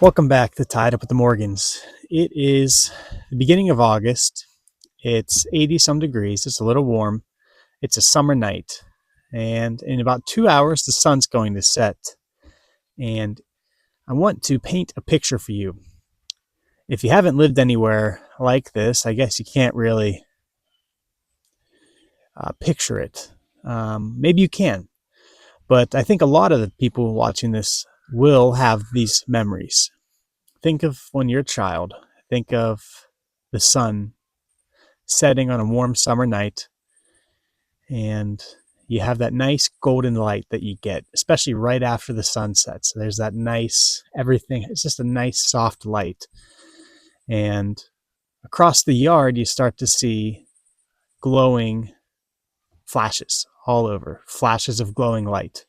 Welcome back to Tied Up with the Morgans. It is the beginning of August. It's 80 some degrees. It's a little warm. It's a summer night. And in about 2 hours, the sun's going to set. And I want to paint a picture for you. If you haven't lived anywhere like this, I guess you can't really picture it. Maybe you can. But I think a lot of the people watching this will have these memories. Think of when you're a child. Think of the sun setting on a warm summer night, and you have that nice golden light that you get, especially right after the sun sets. So there's that nice, everything, it's just a nice soft light. And across the yard, you start to see glowing flashes all over, flashes of glowing light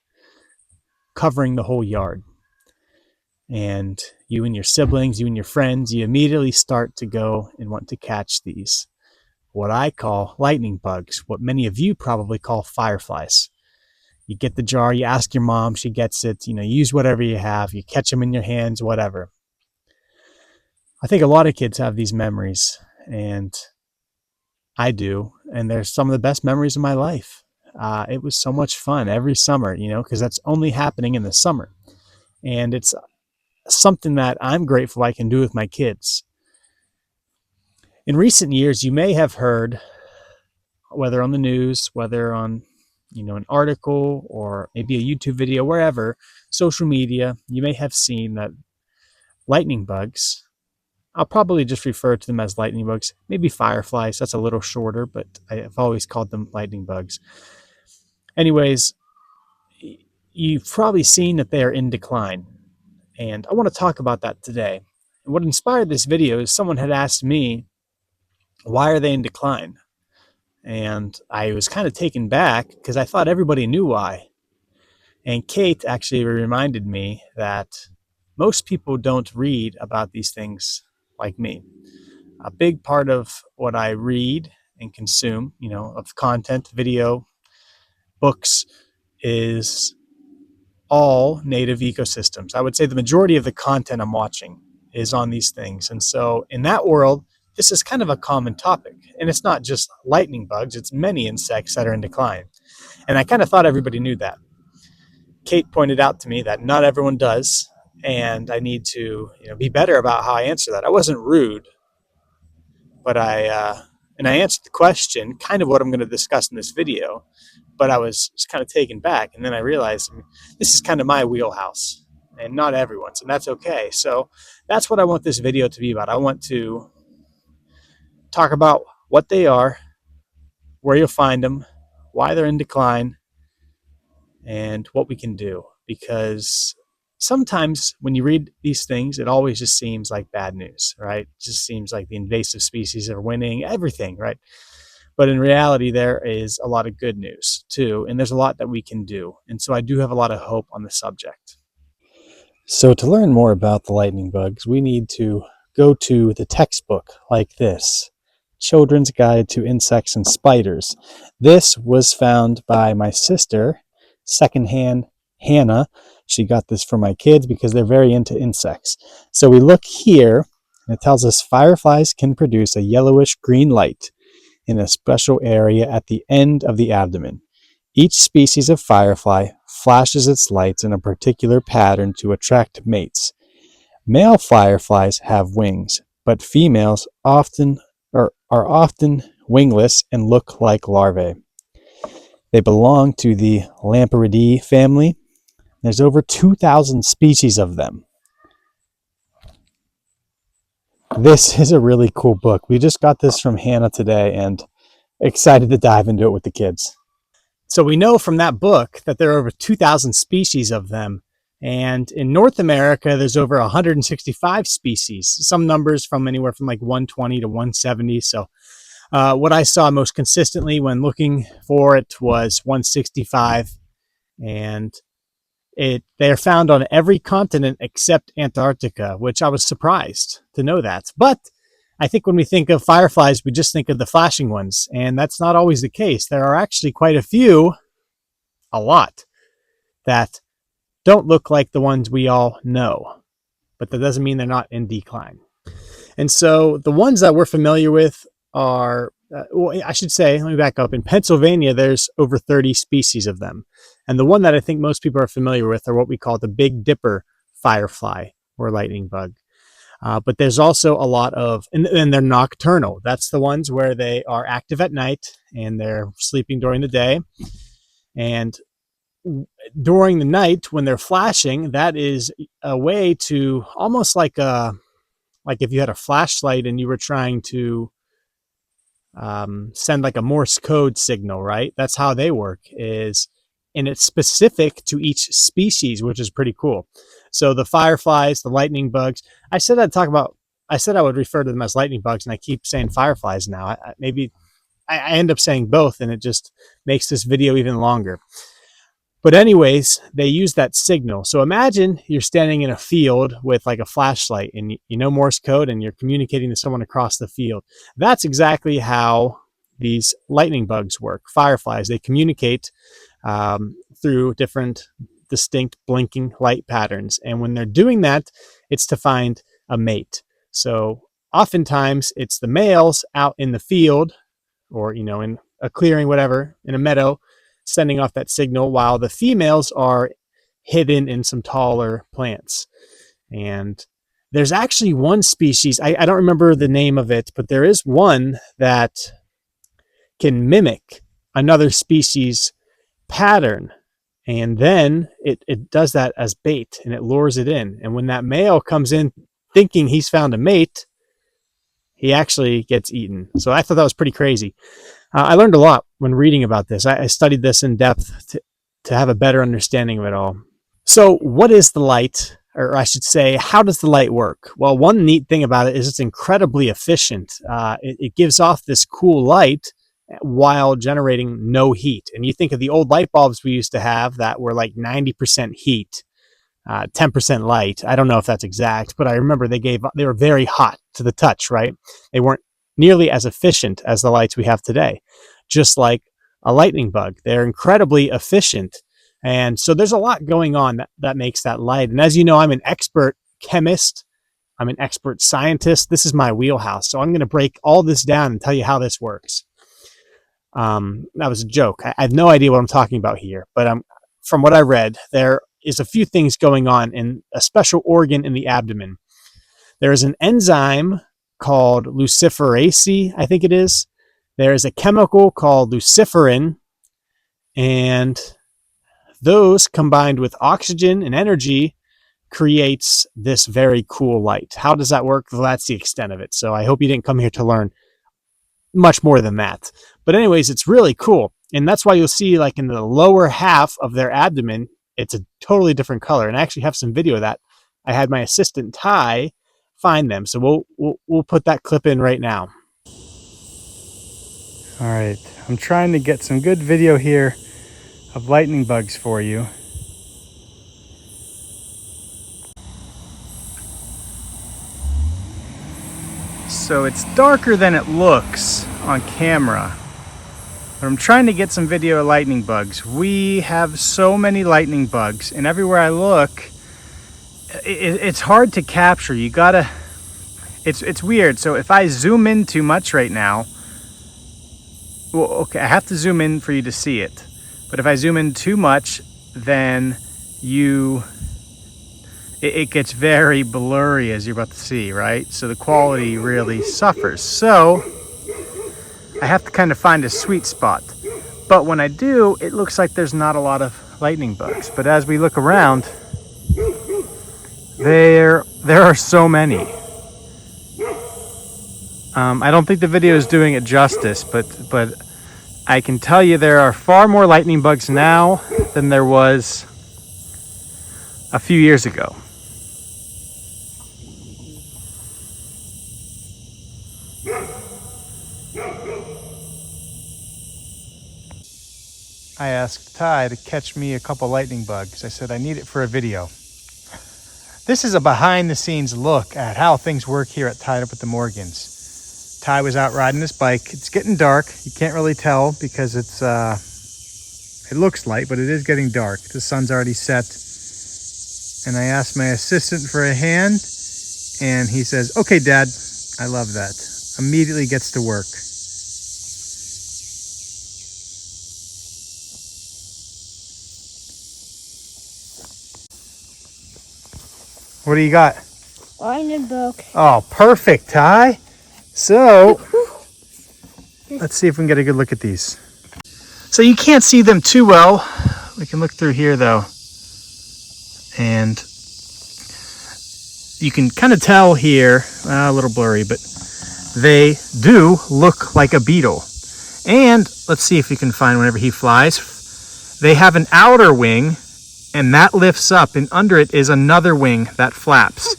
covering the whole yard. And you and your siblings, you and your friends, you immediately start to go and want to catch these, what I call lightning bugs, what many of you probably call fireflies. You get the jar, you ask your mom, she gets it, use whatever you have, you catch them in your hands, whatever. I think a lot of kids have these memories, and I do, and they're some of the best memories of my life. It was so much fun every summer, because that's only happening in the summer. And it's something that I'm grateful I can do with my kids. In recent years, you may have heard, whether on the news, whether on an article or maybe a YouTube video, wherever, social media, you may have seen that lightning bugs, I'll probably just refer to them as lightning bugs, maybe fireflies, that's a little shorter, but I've always called them lightning bugs. Anyways, you've probably seen that they are in decline. And I want to talk about that today. And what inspired this video is someone had asked me, why are they in decline? And I was kind of taken back because I thought everybody knew why. And Kate actually reminded me that most people don't read about these things like me. A big part of what I read and consume, of content, video, books, is all native ecosystems. I would say the majority of the content I'm watching is on these things. And so in that world, this is kind of a common topic. And it's not just lightning bugs, it's many insects that are in decline. And I kind of thought everybody knew that. Kate pointed out to me that not everyone does, and I need to be better about how I answer that. I wasn't rude, but I answered the question, kind of what I'm going to discuss in this video, but I was just kind of taken back. And then I realized this is kind of my wheelhouse and not everyone's, and that's okay. So that's what I want this video to be about. I want to talk about what they are, where you'll find them, why they're in decline, and what we can do. Because sometimes when you read these things, it always just seems like bad news, right? It just seems like the invasive species are winning everything, right? But in reality, there is a lot of good news too, and there's a lot that we can do. And so I do have a lot of hope on the subject. So to learn more about the lightning bugs, we need to go to the textbook like this, Children's Guide to Insects and Spiders. This was found by my sister, secondhand Hannah. She got this for my kids because they're very into insects. So we look here, and it tells us fireflies can produce a yellowish green light in a special area at the end of the abdomen. Each species of firefly flashes its lights in a particular pattern to attract mates. Male fireflies have wings, but females are often wingless and look like larvae. They belong to the Lampyridae family. There's over 2,000 species of them. This is a really cool book. We just got this from Hannah today and excited to dive into it with the kids. So we know from that book that there are over 2,000 species of them. And in North America, there's over 165 species. Some numbers from anywhere from like 120 to 170. So what I saw most consistently when looking for it was 165. And they're found on every continent except Antarctica, which I was surprised to know that. But I think when we think of fireflies, we just think of the flashing ones, and that's not always the case. There are actually quite a few, a lot, that don't look like the ones we all know. but that doesn't mean they're not in decline. And so the ones that we're familiar with are, well, I should say, let me back up. In Pennsylvania, there's over 30 species of them. And the one that I think most people are familiar with are what we call the Big Dipper firefly or lightning bug. But there's also a lot of, and they're nocturnal. That's the ones where they are active at night and they're sleeping during the day. And during the night when they're flashing, that is a way to almost like if you had a flashlight and you were trying to send like a Morse code signal, right? That's how they work. And it's specific to each species, which is pretty cool. So the fireflies, the lightning bugs. I said I would refer to them as lightning bugs, and I keep saying fireflies now. I end up saying both, and it just makes this video even longer. But anyways, they use that signal. So imagine you're standing in a field with like a flashlight and you know Morse code and you're communicating to someone across the field. That's exactly how these lightning bugs work. Fireflies, they communicate through different distinct blinking light patterns. And when they're doing that, it's to find a mate. So oftentimes it's the males out in the field or, in a clearing, whatever, in a meadow, sending off that signal while the females are hidden in some taller plants. And there's actually one species, I don't remember the name of it, but there is one that can mimic another species pattern. And then it does that as bait and it lures it in. And when that male comes in thinking he's found a mate, he actually gets eaten. So I thought that was pretty crazy. I learned a lot when reading about this. I studied this in depth to have a better understanding of it all. So what is the light? Or I should say, how does the light work? Well, one neat thing about it is it's incredibly efficient. It gives off this cool light while generating no heat. And you think of the old light bulbs we used to have that were like 90% heat, 10% light. I don't know if that's exact, but I remember they were very hot to the touch, right? They weren't nearly as efficient as the lights we have today. Just like a lightning bug, they're incredibly efficient. And so there's a lot going on that makes that light. And as you know, I'm an expert chemist. I'm an expert scientist. This is my wheelhouse. So I'm going to break all this down and tell you how this works. That was a joke. I have no idea what I'm talking about here, but from what I read, there is a few things going on in a special organ in the abdomen. There is an enzyme called luciferase, I think it is. There is a chemical called luciferin, and those combined with oxygen and energy creates this very cool light. How does that work? Well, that's the extent of it. So I hope you didn't come here to learn much more than that. But anyways, it's really cool. And that's why you'll see like in the lower half of their abdomen, it's a totally different color. And I actually have some video of that. I had my assistant Ty find them. So we'll put that clip in right now. All right, I'm trying to get some good video here of lightning bugs for you. So it's darker than it looks on camera, but I'm trying to get some video of lightning bugs. We have so many lightning bugs, and everywhere I look, it's hard to capture. You gotta, it's weird. So if I zoom in too much right now, well, okay, I have to zoom in for you to see it. But if I zoom in too much, then it gets very blurry, as you're about to see, right? So the quality really suffers. So I have to kind of find a sweet spot. But when I do, it looks like there's not a lot of lightning bugs. But as we look around, there are so many. I don't think the video is doing it justice, but I can tell you there are far more lightning bugs now than there was a few years ago. I asked Ty to catch me a couple lightning bugs. I said I need it for a video. This is a behind the scenes look at how things work here at Tied Up with the Morgans. Ty was out riding his bike. It's getting dark. You can't really tell because it looks light, but it is getting dark. The sun's already set. and I asked my assistant for a hand, and he says, "Okay, Dad." I love that. Immediately gets to work. What do you got? Find a book. Oh, perfect, Ty. So, let's see if we can get a good look at these. So you can't see them too well. We can look through here though. And you can kind of tell here, a little blurry, but they do look like a beetle. And let's see if we can find whenever he flies. They have an outer wing, and that lifts up, and under it is another wing that flaps,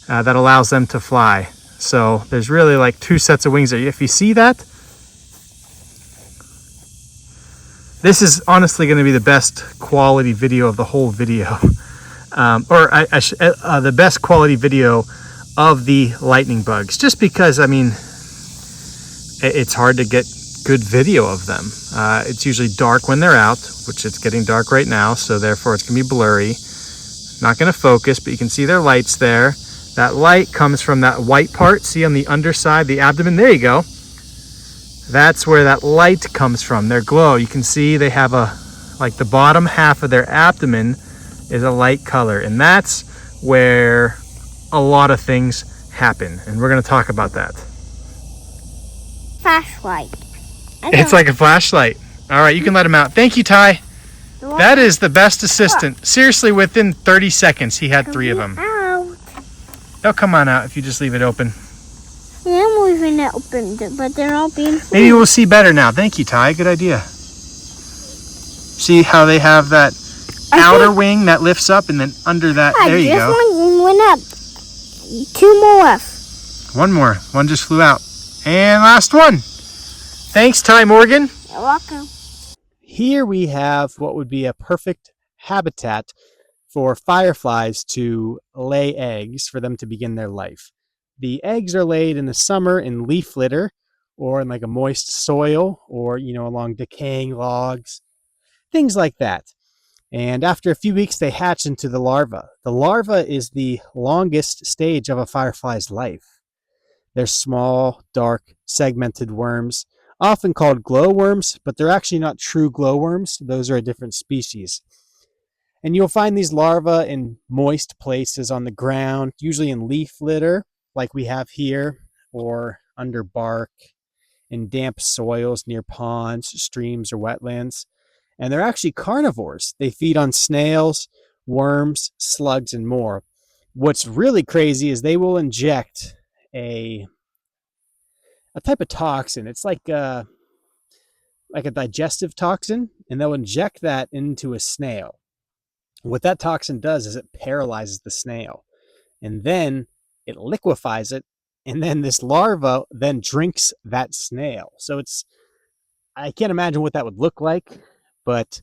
that allows them to fly. So there's really like two sets of wings there. If you see that, this is honestly going to be the best quality video of the whole video. The best quality video of the lightning bugs, just because, I mean, it's hard to get good video of them. It's usually dark when they're out, which it's getting dark right now, so therefore it's going to be blurry. Not going to focus, but you can see their lights there. That light comes from that white part, see on the underside, the abdomen, there you go. That's where that light comes from, their glow. You can see they have like the bottom half of their abdomen is a light color, and that's where a lot of things happen, and we're going to talk about that. Flashlight. It's like a flashlight. All right, you can let him out. Thank you, Ty. That is the best assistant. Seriously, within 30 seconds, he had 3 of them. Out. They'll come on out if you just leave it open. Yeah, I'm leaving it open, but they're all being full. Maybe we'll see better now. Thank you, Ty. Good idea. See how they have that outer wing that lifts up, and then under that, there you go. One went up. 2 more left. One more. One just flew out. And last one. Thanks, Ty Morgan. You're welcome. Here we have what would be a perfect habitat for fireflies to lay eggs, for them to begin their life. The eggs are laid in the summer in leaf litter, or in like a moist soil, or, along decaying logs, things like that. And after a few weeks, they hatch into the larva. The larva is the longest stage of a firefly's life. They're small, dark, segmented worms, often called glowworms, but they're actually not true glowworms. Those are a different species. And you'll find these larvae in moist places on the ground, usually in leaf litter, like we have here, or under bark, in damp soils near ponds, streams, or wetlands. And they're actually carnivores. They feed on snails, worms, slugs, and more. What's really crazy is they will inject a type of toxin. It's like a digestive toxin, and they'll inject that into a snail. What that toxin does is it paralyzes the snail, and then it liquefies it, and then this larva then drinks that snail. So I can't imagine what that would look like, but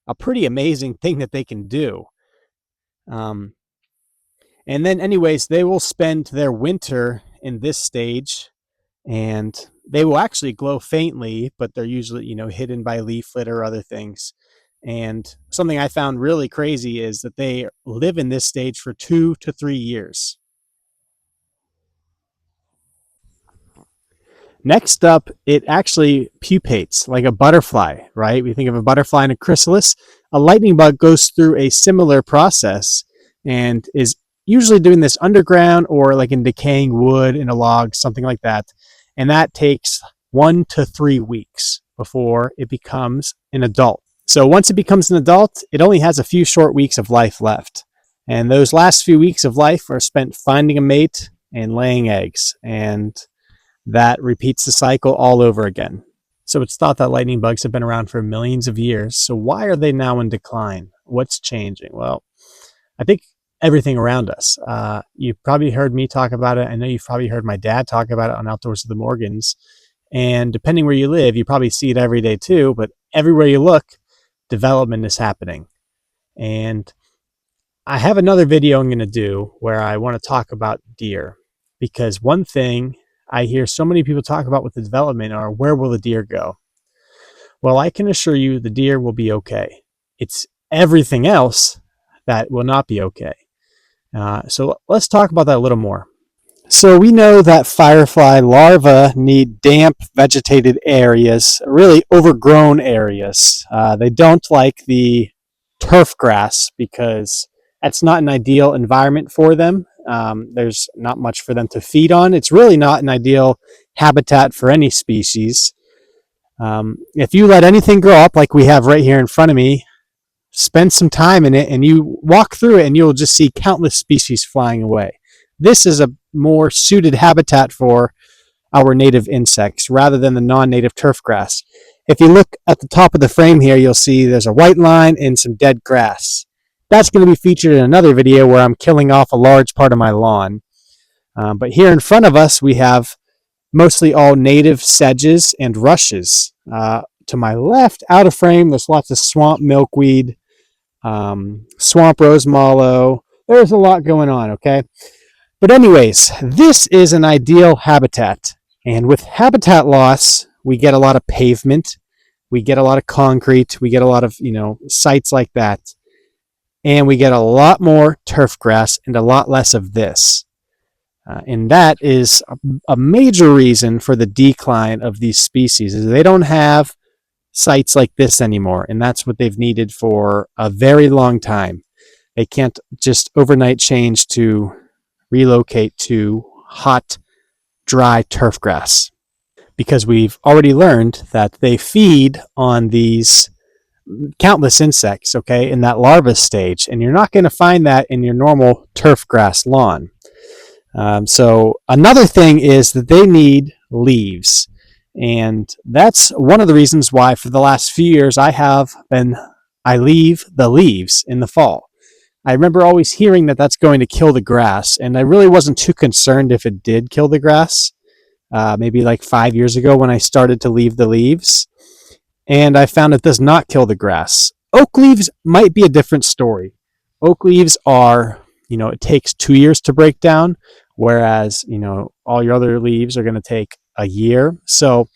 a pretty amazing thing that they can do. And then anyways, they will spend their winter in this stage, and they will actually glow faintly, but they're usually, hidden by leaf litter or other things. And something I found really crazy is that they live in this stage for 2 to 3 years. Next up, it actually pupates like a butterfly, right? We think of a butterfly and a chrysalis. A lightning bug goes through a similar process and is usually doing this underground or like in decaying wood in a log, something like that. And that takes 1 to 3 weeks before it becomes an adult. So once it becomes an adult, it only has a few short weeks of life left. And those last few weeks of life are spent finding a mate and laying eggs. And that repeats the cycle all over again. So it's thought that lightning bugs have been around for millions of years. So why are they now in decline? What's changing? Well, I think everything around us. You've probably heard me talk about it. I know you've probably heard my dad talk about it on Outdoors with the Morgans. And depending where you live, you probably see it every day too. But everywhere you look, development is happening. And I have another video I'm going to do where I want to talk about deer. Because one thing I hear so many people talk about with the development are, where will the deer go? Well, I can assure you the deer will be okay. It's everything else that will not be okay. So let's talk about that a little more. So we know that firefly larvae need damp, vegetated areas, really overgrown areas. They don't like the turf grass because that's not an ideal environment for them. There's not much for them to feed on. It's really not an ideal habitat for any species. If you let anything grow up like we have right here in front of me, spend some time in it and you walk through it and you'll just see countless species flying away. This is a more suited habitat for our native insects rather than the non-native turf grass. If you look at the top of the frame here, you'll see there's a white line and some dead grass. That's going to be featured in another video where I'm killing off a large part of my lawn. But here in front of us, we have mostly all native sedges and rushes. To my left, out of frame, there's lots of swamp milkweed, swamp rose mallow. There's a lot going on, okay? But anyways, this is an ideal habitat. And with habitat loss, we get a lot of pavement, we get a lot of concrete, we get a lot of, sites like that. And we get a lot more turf grass and a lot less of this. And that is a major reason for the decline of these species is they don't have sites like this anymore. And that's what they've needed for a very long time. They can't just overnight change to relocate to hot, dry turf grass because we've already learned that they feed on these countless insects, okay, in that larva stage, and you're not going to find that in your normal turf grass lawn. So another thing is that they need leaves, and that's one of the reasons why for the last few years I leave the leaves in the fall. I remember always hearing that that's going to kill the grass, and I really wasn't too concerned if it did kill the grass. Maybe like 5 years ago when I started to leave the leaves, and I found it does not kill the grass. Oak leaves might be a different story. Oak leaves are, it takes 2 years to break down, whereas, all your other leaves are going to take a year. So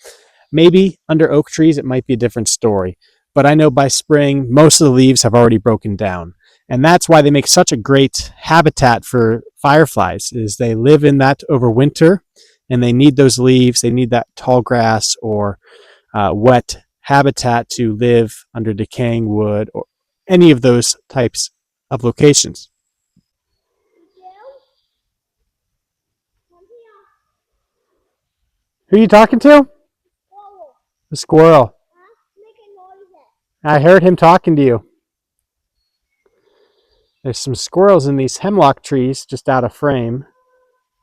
maybe under oak trees, it might be a different story. But I know by spring, most of the leaves have already broken down. And that's why they make such a great habitat for fireflies, is they live in that over winter, and they need those leaves. They need that tall grass or wet habitat to live under decaying wood or any of those types of locations. Who are you talking to? The squirrel. I heard him talking to you. There's some squirrels in these hemlock trees just out of frame.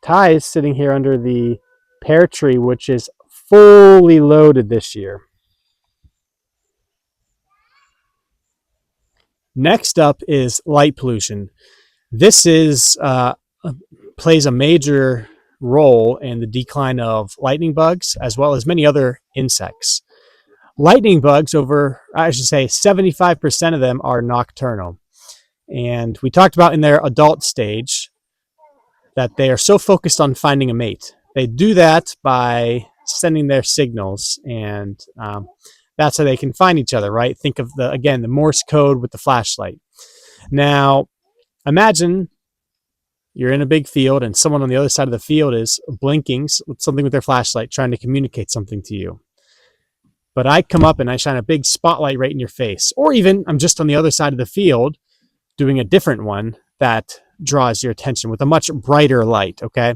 Ty is sitting here under the pear tree, which is fully loaded this year. Next up is light pollution. This plays a major role in the decline of lightning bugs as well as many other insects. Lightning bugs, 75% of them are nocturnal. And we talked about in their adult stage that they are so focused on finding a mate. They do that by sending their signals, and that's how they can find each other, right? Think of the Morse code with the flashlight. Now, imagine you're in a big field and someone on the other side of the field is blinking with something with their flashlight trying to communicate something to you. But I come up and I shine a big spotlight right in your face. Or even I'm just on the other side of the field doing a different one that draws your attention with a much brighter light, okay?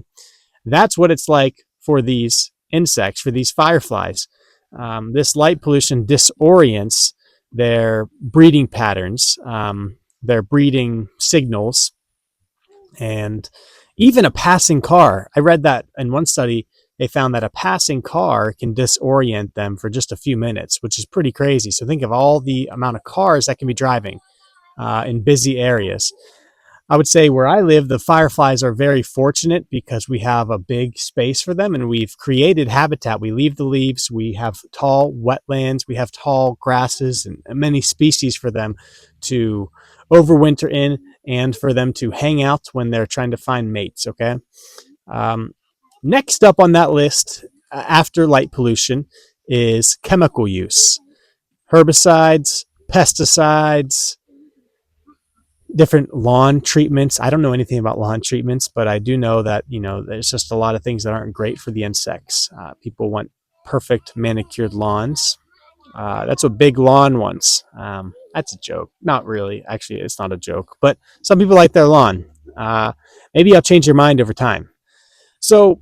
That's what it's like for these insects, for these fireflies. This light pollution disorients their breeding patterns, their breeding signals, and even a passing car. I read that in one study, they found that a passing car can disorient them for just a few minutes, which is pretty crazy. So think of all the amount of cars that can be driving in busy areas. I would say where I live, the fireflies are very fortunate because we have a big space for them and we've created habitat. We leave the leaves, we have tall wetlands, we have tall grasses and many species for them to overwinter in and for them to hang out when they're trying to find mates, okay? Next up on that list after light pollution is chemical use. Herbicides, pesticides, different lawn treatments. I don't know anything about lawn treatments, but I do know that, there's just a lot of things that aren't great for the insects. People want perfect manicured lawns. That's what Big Lawn wants. That's a joke. Not really. Actually, it's not a joke, but some people like their lawn. Maybe I'll change your mind over time. So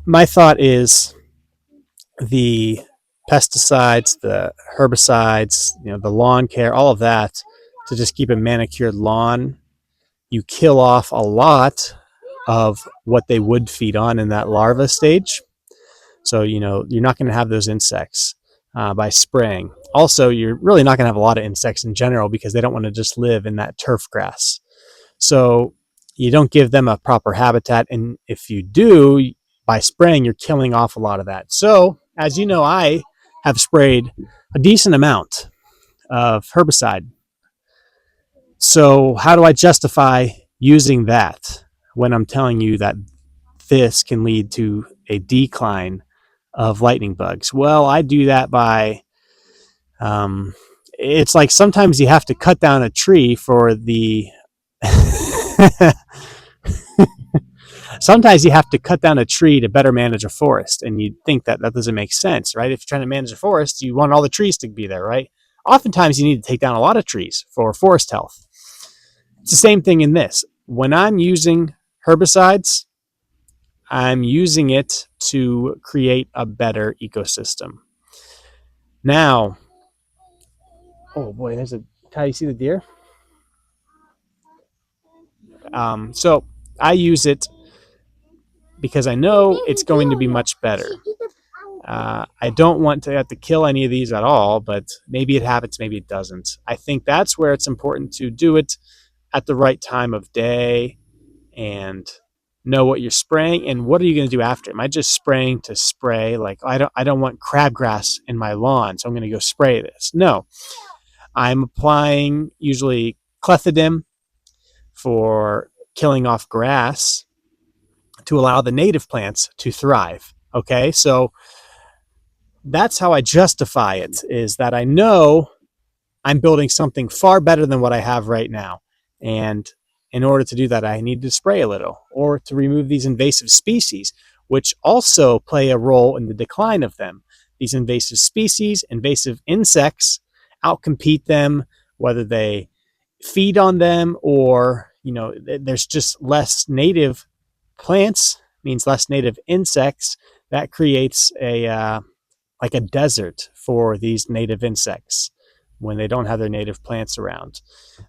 my thought is the pesticides, the herbicides, the lawn care, all of that, to just keep a manicured lawn, you kill off a lot of what they would feed on in that larva stage. So, you're not going to have those insects by spraying. Also, you're really not going to have a lot of insects in general because they don't want to just live in that turf grass. So, you don't give them a proper habitat. And if you do, by spraying, you're killing off a lot of that. So, as you know, I have sprayed a decent amount of herbicide. So, how do I justify using that when I'm telling you that this can lead to a decline of lightning bugs? Well, I do that by, it's like sometimes you have to cut down a tree for the, sometimes you have to cut down a tree to better manage a forest. And you'd think that that doesn't make sense, right? If you're trying to manage a forest, you want all the trees to be there, right? Oftentimes you need to take down a lot of trees for forest health. It's the same thing in this. When I'm using herbicides, I'm using it to create a better ecosystem. Now, oh boy, there's a, how you see the deer? So I use it because I know it's going to be much better. I don't want to have to kill any of these at all, but maybe it happens, maybe it doesn't. I think that's where it's important to do it at the right time of day and know what you're spraying and what are you going to do after. Am I just spraying to spray? Like, I don't want crabgrass in my lawn, so I'm going to go spray this. No, I'm applying usually clethodim for killing off grass to allow the native plants to thrive. Okay, so that's how I justify it, is that I know I'm building something far better than what I have right now. And in order to do that, I need to spray a little or to remove these invasive species, which also play a role in the decline of them. These invasive species, invasive insects, outcompete them, whether they feed on them or, there's just less native plants, means less native insects. That creates a like a desert for these native insects when they don't have their native plants around.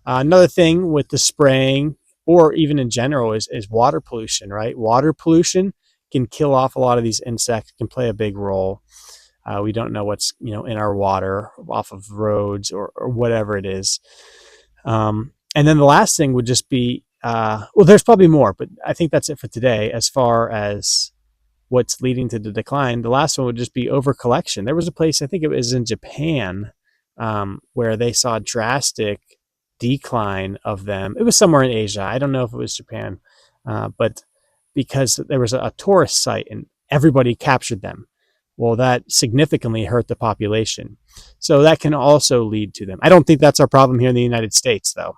Another thing with the spraying, or even in general, is water pollution, right? Water pollution can kill off a lot of these insects, can play a big role. We don't know what's in our water off of roads or whatever it is. And then the last thing would just be, well, there's probably more, but I think that's it for today as far as what's leading to the decline. The last one would just be overcollection. There was a place, I think it was in Japan, where they saw a drastic decline of them. It was somewhere in Asia. I don't know if it was Japan, but because there was a tourist site and everybody captured them. Well, that significantly hurt the population. So that can also lead to them. I don't think that's our problem here in the United States, though.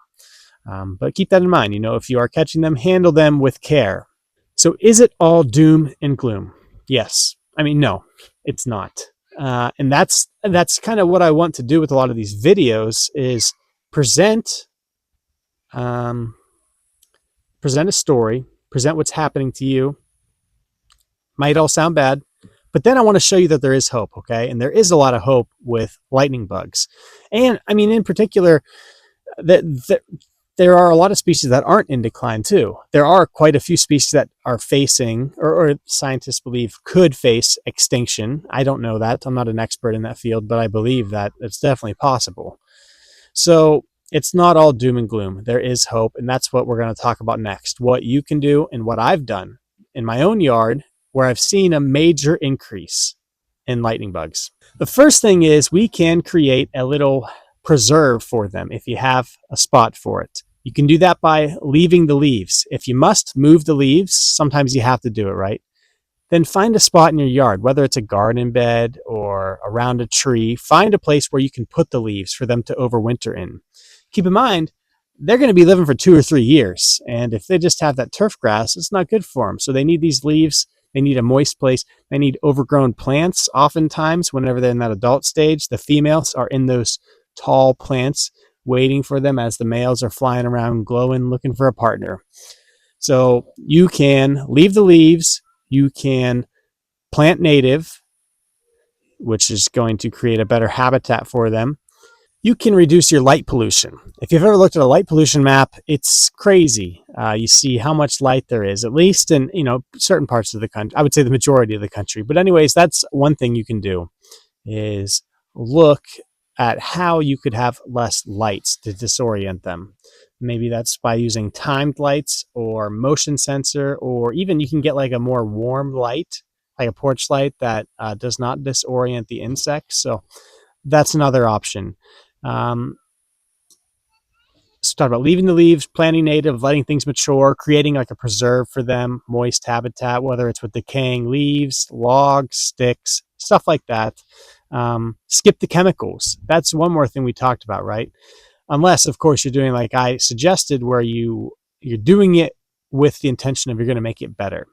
But keep that in mind. If you are catching them, handle them with care. So is it all doom and gloom? Yes. I mean, no, it's not. And that's kind of what I want to do with a lot of these videos is present a story, present what's happening to you. Might all sound bad, but then I want to show you that there is hope, okay? And there is a lot of hope with lightning bugs. And I mean, in particular, that there are a lot of species that aren't in decline too. There are quite a few species that are facing, or scientists believe could face extinction. I don't know that. I'm not an expert in that field, but I believe that it's definitely possible. So it's not all doom and gloom. There is hope, and that's what we're going to talk about next. What you can do and what I've done in my own yard where I've seen a major increase in lightning bugs. The first thing is we can create a little preserve for them if you have a spot for it. You can do that by leaving the leaves. If you must move the leaves, sometimes you have to do it, right? Then find a spot in your yard, whether it's a garden bed or around a tree. Find a place where you can put the leaves for them to overwinter in. Keep in mind, they're going to be living for 2 or 3 years. And if they just have that turf grass, it's not good for them. So they need these leaves. They need a moist place. They need overgrown plants. Oftentimes, whenever they're in that adult stage, the females are in those tall plants waiting for them as the males are flying around glowing, looking for a partner. So you can leave the leaves. You can plant native, which is going to create a better habitat for them. You can reduce your light pollution. If you've ever looked at a light pollution map, it's crazy. You see how much light there is, at least in certain parts of the country. I would say the majority of the country. But anyways, that's one thing you can do, is look at how you could have less lights to disorient them. Maybe that's by using timed lights or motion sensor, or even you can get like a more warm light, like a porch light that does not disorient the insects. So that's another option. Um, so talk about leaving the leaves, planting native, letting things mature, creating like a preserve for them, moist habitat, whether it's with decaying leaves, logs, sticks, stuff like that. Skip the chemicals. That's one more thing we talked about, right? Unless, of course, you're doing like I suggested, where you're doing it with the intention of you're going to make it better.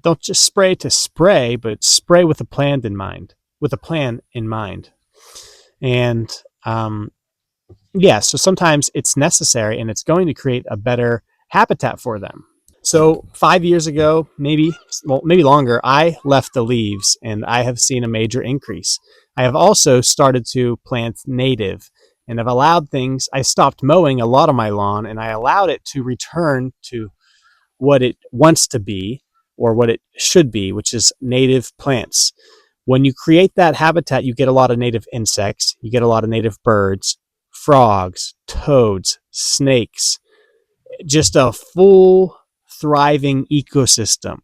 Don't just spray to spray, but spray with a plan in mind. And so sometimes it's necessary, and it's going to create a better habitat for them. So 5 years ago, maybe longer, I left the leaves, and I have seen a major increase. I have also started to plant native, and I've allowed things. I stopped mowing a lot of my lawn, and I allowed it to return to what it wants to be, or what it should be, which is native plants. When you create that habitat, you get a lot of native insects, you get a lot of native birds, frogs, toads, snakes, just a full thriving ecosystem.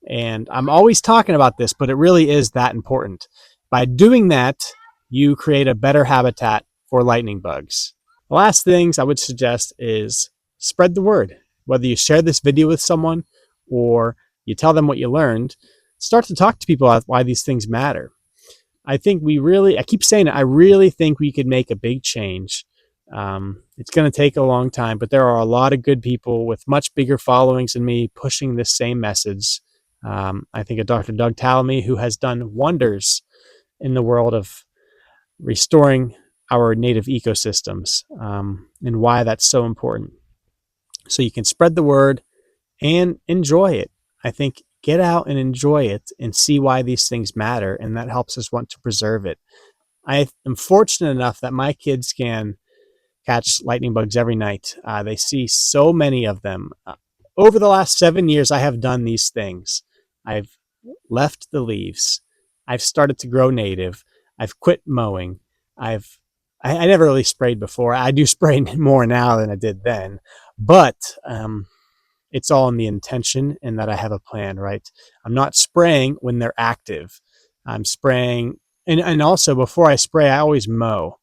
And I'm always talking about this, but it really is that important. By doing that, you create a better habitat for lightning bugs. The last things I would suggest is spread the word. Whether you share this video with someone or you tell them what you learned, start to talk to people about why these things matter. I keep saying it, I really think we could make a big change. It's going to take a long time, but there are a lot of good people with much bigger followings than me pushing this same message. I think of Dr. Doug Tallamy, who has done wonders in the world of restoring our native ecosystems, and why that's so important. So you can spread the word and enjoy it. I think get out and enjoy it and see why these things matter, and that helps us want to preserve it. I am fortunate enough that my kids can catch lightning bugs every night. They see so many of them. Over the last 7 years, I have done these things. I've left the leaves. I've started to grow native. I've quit mowing. I never really sprayed before. I do spray more now than I did then, but it's all in the intention and that I have a plan, right? I'm not spraying when they're active. I'm spraying, and also before I spray, I always mow.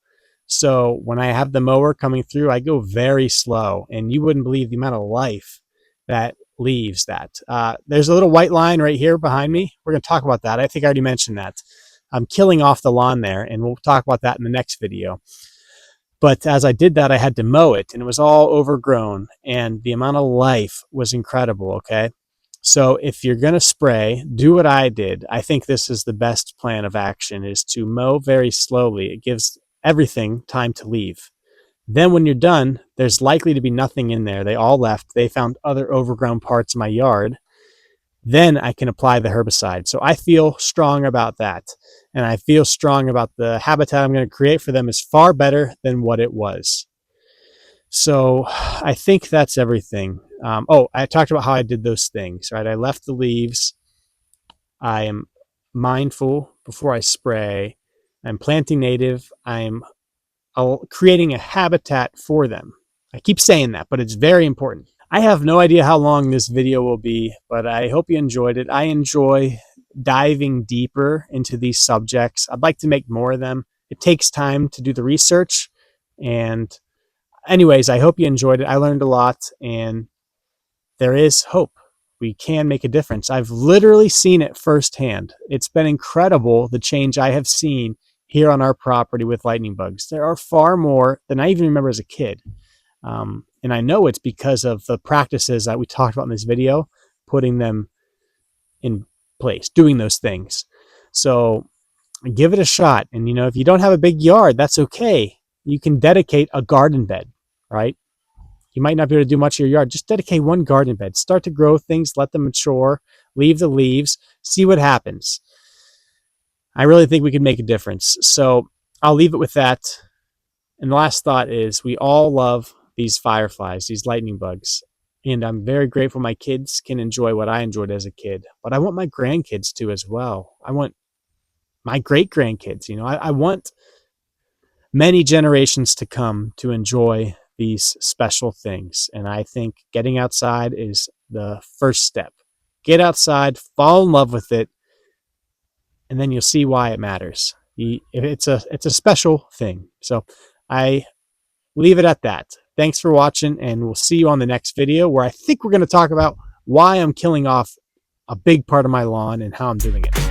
So when I have the mower coming through, I go very slow, and you wouldn't believe the amount of life that leaves that. There's a little white line right here behind me. We're going to talk about that. I think I already mentioned that. I'm killing off the lawn there, and we'll talk about that in the next video. But as I did that, I had to mow it, and it was all overgrown, and the amount of life was incredible, okay? So if you're going to spray, do what I did. I think this is the best plan of action, is to mow very slowly. It gives everything time to leave. Then when you're done, there's likely to be nothing in there. They all left. They found other overgrown parts of my yard. Then I can apply the herbicide. So I feel strong about that. And I feel strong about the habitat I'm going to create for them is far better than what it was. So I think that's everything. I talked about how I did those things, right? I left the leaves. I am mindful before I spray. I'm planting native. I'm creating a habitat for them. I keep saying that, but it's very important. I have no idea how long this video will be, but I hope you enjoyed it. I enjoy diving deeper into these subjects. I'd like to make more of them. It takes time to do the research. And anyways, I hope you enjoyed it. I learned a lot, and there is hope. We can make a difference. I've literally seen it firsthand. It's been incredible, the change I have seen here on our property with lightning bugs. There are far more than I even remember as a kid. And I know it's because of the practices that we talked about in this video, putting them in place, doing those things. So give it a shot. And, if you don't have a big yard, that's okay. You can dedicate a garden bed, right? You might not be able to do much of your yard. Just dedicate one garden bed. Start to grow things, let them mature, leave the leaves, see what happens. I really think we can make a difference. So I'll leave it with that. And the last thought is we all love these fireflies, these lightning bugs. And I'm very grateful my kids can enjoy what I enjoyed as a kid. But I want my grandkids to as well. I want my great grandkids. I want many generations to come to enjoy these special things. And I think getting outside is the first step. Get outside, fall in love with it, and then you'll see why it matters. It's a special thing. So I leave it at that. Thanks for watching, and we'll see you on the next video where I think we're going to talk about why I'm killing off a big part of my lawn and how I'm doing it.